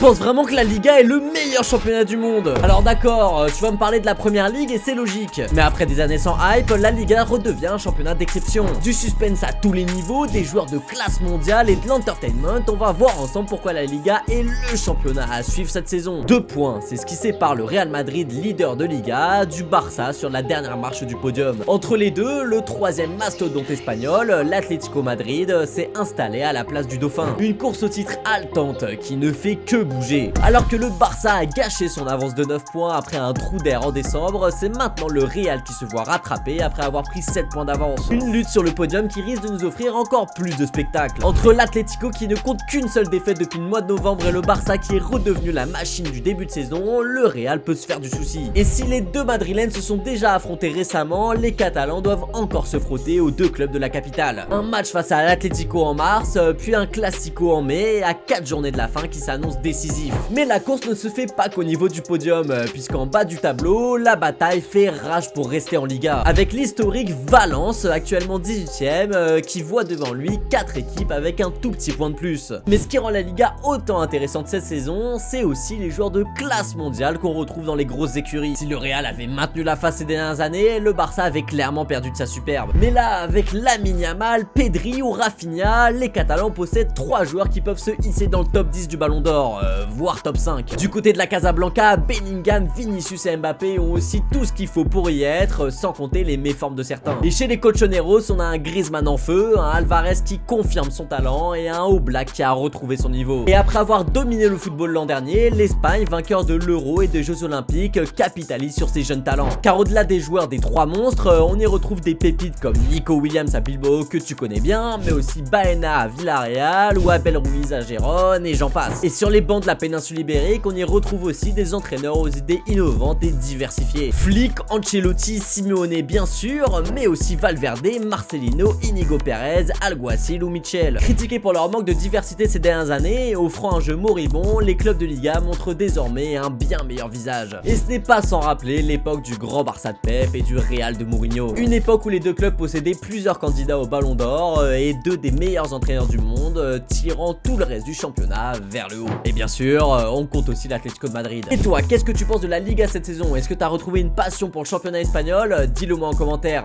penses vraiment que la Liga est le meilleur championnat du monde? Alors d'accord, tu vas me parler de la première ligue et c'est logique. Mais après des années sans hype, la Liga redevient un championnat d'exception. Du suspense à tous les niveaux, des joueurs de classe mondiale et de l'entertainment, on va voir ensemble pourquoi la Liga est le championnat à suivre cette saison. 2 points, c'est ce qui sépare le Real Madrid, leader de Liga, du Barça sur la dernière marche du podium. Entre les deux, le troisième mastodonte espagnol, l'Atlético Madrid, s'est installé à la place du dauphin. Une course au titre haletante qui ne fait que bouger. Alors que le Barça a gâché son avance de 9 points après un trou d'air en décembre, c'est maintenant le Real qui se voit rattraper après avoir pris 7 points d'avance. Une lutte sur le podium qui risque de nous offrir encore plus de spectacles. Entre l'Atlético qui ne compte qu'une seule défaite depuis le mois de novembre et le Barça qui est redevenu la machine du début de saison, le Real peut se faire du souci. Et si les deux Madrilènes se sont déjà affrontés récemment, les Catalans doivent encore se frotter aux deux clubs de la capitale. Un match face à l'Atlético en mars, puis un Classico en mai, à 4 journées de la fin qui s'annonce décisif. Mais la course ne se fait pas qu'au niveau du podium, puisqu'en bas du tableau, la bataille fait rage pour rester en Liga. Avec l'historique Valence, actuellement 18ème, qui voit devant lui 4 équipes avec un tout petit point de plus. Mais ce qui rend la Liga autant intéressante cette saison, c'est aussi les joueurs de classe mondiale qu'on retrouve dans les grosses écuries. Si le Real avait maintenu la face ces dernières années, le Barça avait clairement perdu de sa superbe. Mais là, avec Lamine Yamal, Pedri ou Rafinha, les Catalans possèdent 3 joueurs qui peuvent se hisser dans le top 10 du Ballon d'Or, voire top 5. Du côté de la Casablanca, Bellingham, Vinicius et Mbappé ont aussi tout ce qu'il faut pour y être, sans compter les méformes de certains. Et chez les Colchoneros, on a un Griezmann en feu, un Alvarez qui confirme son talent et un Oblak qui a retrouvé son niveau. Et après avoir dominé le football l'an dernier, l'Espagne, vainqueur de l'Euro et des Jeux Olympiques, capitalise sur ses jeunes talents. Car au-delà des joueurs des 3 monstres, on y retrouve des pépites comme Nico Williams à Bilbao que tu connais bien, mais aussi Baena à Villarreal ou Abel Ruiz à Gérone et j'en passe. Et sur les bancs de la péninsule ibérique, on y retrouve aussi des entraîneurs aux idées innovantes et diversifiées. Flick, Ancelotti, Simeone bien sûr, mais aussi Valverde, Marcelino, Inigo Pérez, Alguacil ou Michel. Critiqués pour leur manque de diversité ces dernières années, offrant un jeu moribond, les clubs de Liga montrent désormais un bien meilleur visage. Et ce n'est pas sans rappeler l'époque du grand Barça de Pep et du Real de Mourinho. Une époque où les deux clubs possédaient plusieurs candidats au Ballon d'Or et 2 des meilleurs entraîneurs du monde, tirant tout le reste du championnat vers le haut. Et bien sûr, on compte aussi l'Atlético de Madrid. Et toi, qu'est-ce que tu penses de la Liga cette saison? Est-ce que tu as retrouvé une passion pour le championnat espagnol? Dis-le moi en commentaire.